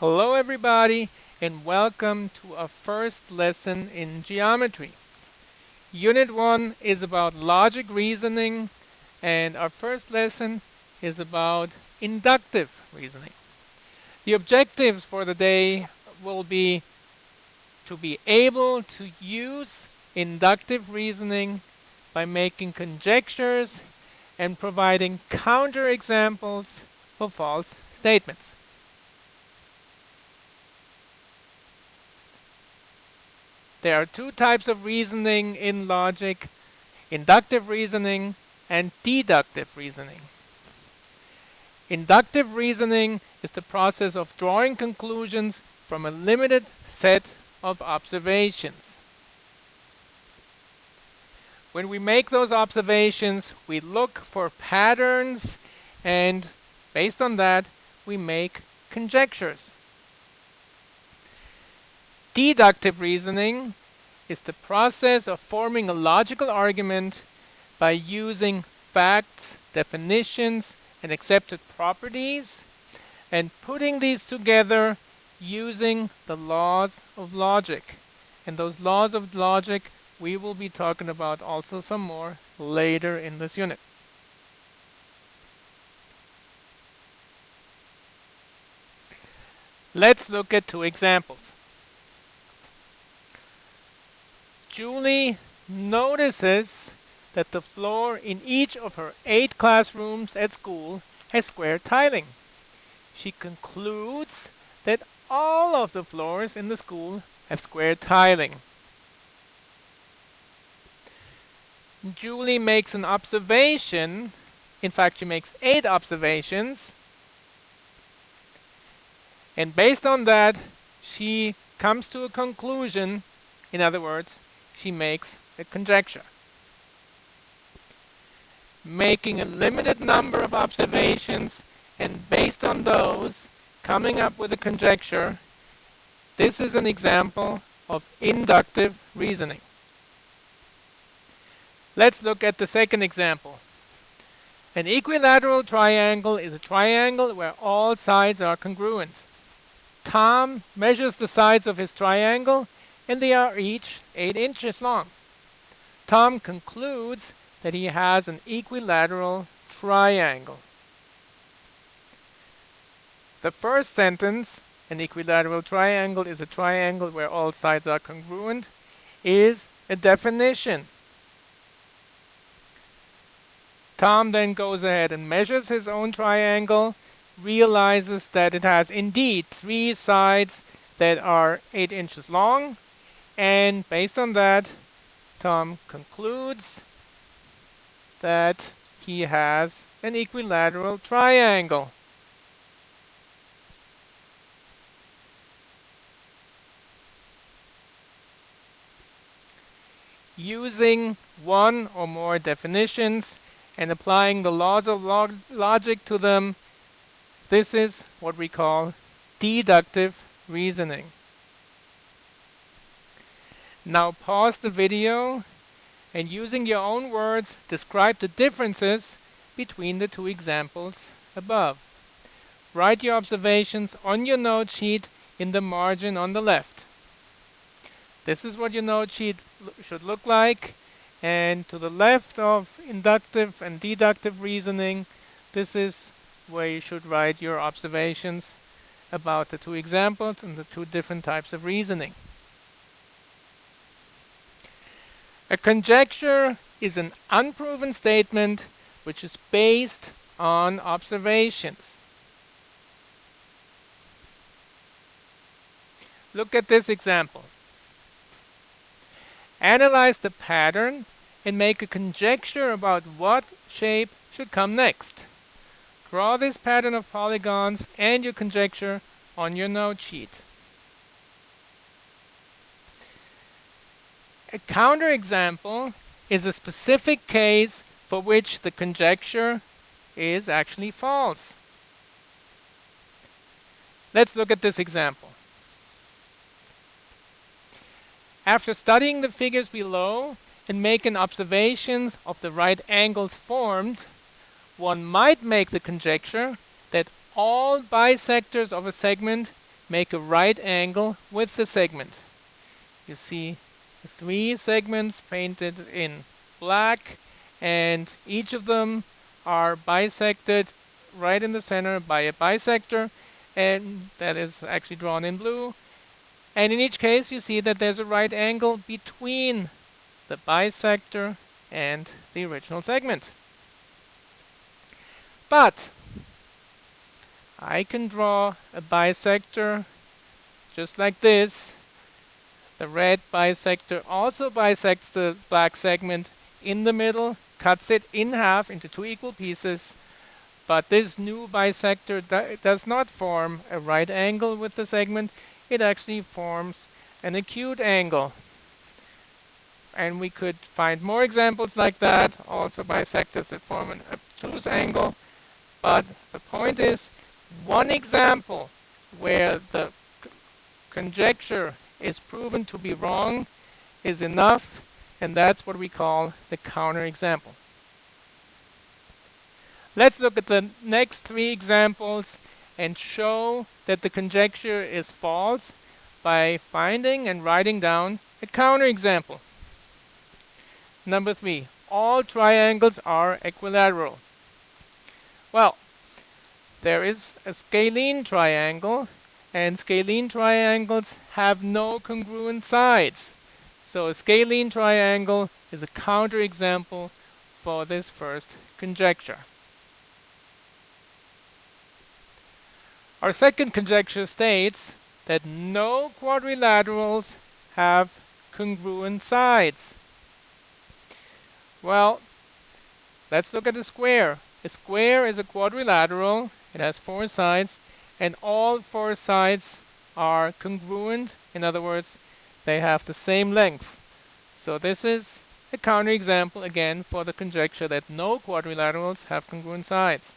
Hello everybody and welcome to our first lesson in geometry. Unit 1 is about logic reasoning and our first lesson is about inductive reasoning. The objectives for the day will be to be able to use inductive reasoning by making conjectures and providing counterexamples for false statements. There are two types of reasoning in logic: inductive reasoning and deductive reasoning. Inductive reasoning is the process of drawing conclusions from a limited set of observations. When we make those observations, we look for patterns, and based on that, we make conjectures. Deductive reasoning is the process of forming a logical argument by using facts, definitions, and accepted properties, and putting these together using the laws of logic. And those laws of logic we will be talking about also some more later in this unit. Let's look at two examples. Julie notices that the floor in each of her 8 classrooms at school has square tiling. She concludes that all of the floors in the school have square tiling. Julie makes an observation. In fact, she makes 8 observations. And based on that, she comes to a conclusion. In other words, she makes a conjecture. Making a limited number of observations and based on those, coming up with a conjecture. This is an example of inductive reasoning. Let's look at the second example. An equilateral triangle is a triangle where all sides are congruent. Tom measures the sides of his triangle and they are each 8 inches long. Tom concludes that he has an equilateral triangle. The first sentence, an equilateral triangle is a triangle where all sides are congruent, is a definition. Tom then goes ahead and measures his own triangle, realizes that it has indeed 3 sides that are 8 inches long, and based on that, Tom concludes that he has an equilateral triangle. Using one or more definitions and applying the laws of logic to them, this is what we call deductive reasoning. Now pause the video and using your own words, describe the differences between the two examples above. Write your observations on your note sheet in the margin on the left. This is what your note sheet should look like. And to the left of inductive and deductive reasoning, this is where you should write your observations about the two examples and the two different types of reasoning. A conjecture is an unproven statement which is based on observations. Look at this example. Analyze the pattern and make a conjecture about what shape should come next. Draw this pattern of polygons and your conjecture on your note sheet. A counterexample is a specific case for which the conjecture is actually false. Let's look at this example. After studying the figures below and making observations of the right angles formed, one might make the conjecture that all bisectors of a segment make a right angle with the segment. You see the 3 segments painted in black, and each of them are bisected right in the center by a bisector, and that is actually drawn in blue. And in each case, you see that there's a right angle between the bisector and the original segment. But I can draw a bisector just like this. The red bisector also bisects the black segment in the middle, cuts it in half into 2 equal pieces, but this new bisector does not form a right angle with the segment. It actually forms an acute angle. And we could find more examples like that, also bisectors that form an obtuse angle. But the point is, one example where the conjecture is proven to be wrong is enough, and that's what we call the counterexample. Let's look at the next 3 examples and show that the conjecture is false by finding and writing down a counterexample. Number 3, all triangles are equilateral. Well, there is a scalene triangle, and scalene triangles have no congruent sides. So a scalene triangle is a counterexample for this first conjecture. Our second conjecture states that no quadrilaterals have congruent sides. Well, let's look at a square. A square is a quadrilateral. It has 4 sides, and all 4 sides are congruent. In other words, they have the same length. So this is a counterexample again for the conjecture that no quadrilaterals have congruent sides.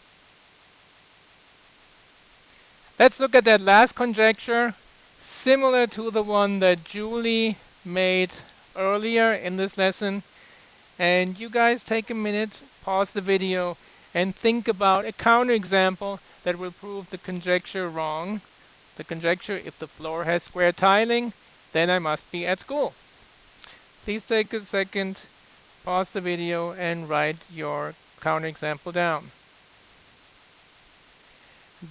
Let's look at that last conjecture, similar to the one that Julie made earlier in this lesson. And you guys take a minute, pause the video, and think about a counterexample that will prove the conjecture wrong. The conjecture, if the floor has square tiling, then I must be at school. Please take a second, pause the video, and write your counterexample down.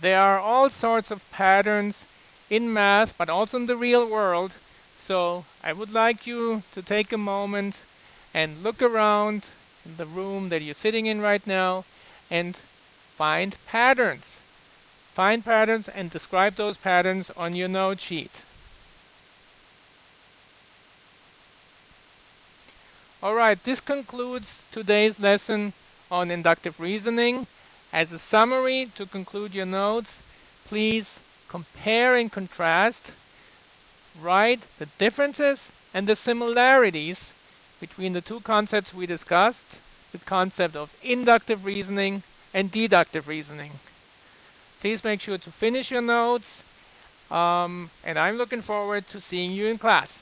There are all sorts of patterns in math, but also in the real world. So I would like you to take a moment and look around in the room that you're sitting in right now and find patterns. Find patterns and describe those patterns on your note sheet. All right, this concludes today's lesson on inductive reasoning. As a summary to conclude your notes, please compare and contrast. Write the differences and the similarities between the 2 concepts we discussed, the concept of inductive reasoning and deductive reasoning. Please make sure to finish your notes, and I'm looking forward to seeing you in class.